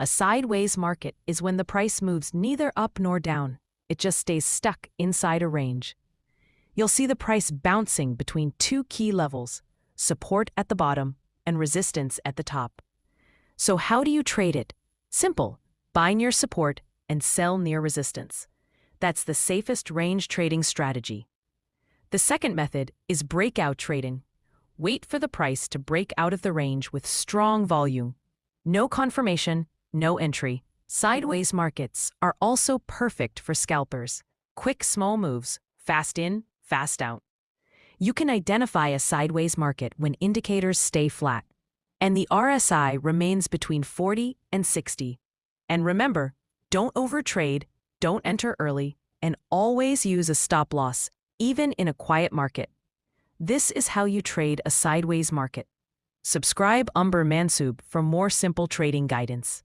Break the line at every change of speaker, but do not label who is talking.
A sideways market is when the price moves neither up nor down. It just stays stuck inside a range. You'll see the price bouncing between two key levels, support at the bottom and resistance at the top. So how do you trade it? Simple. Buy near support and sell near resistance. That's the safest range trading strategy. The second method is breakout trading. Wait for the price to break out of the range with strong volume. No confirmation, no entry. Sideways markets are also perfect for scalpers. Quick small moves, fast in, fast out. You can identify a sideways market when indicators stay flat and the RSI remains between 40 and 60. And remember, don't overtrade, don't enter early, and always use a stop loss, even in a quiet market. This is how you trade a sideways market. Subscribe Amber Mansoob for more simple trading guidance.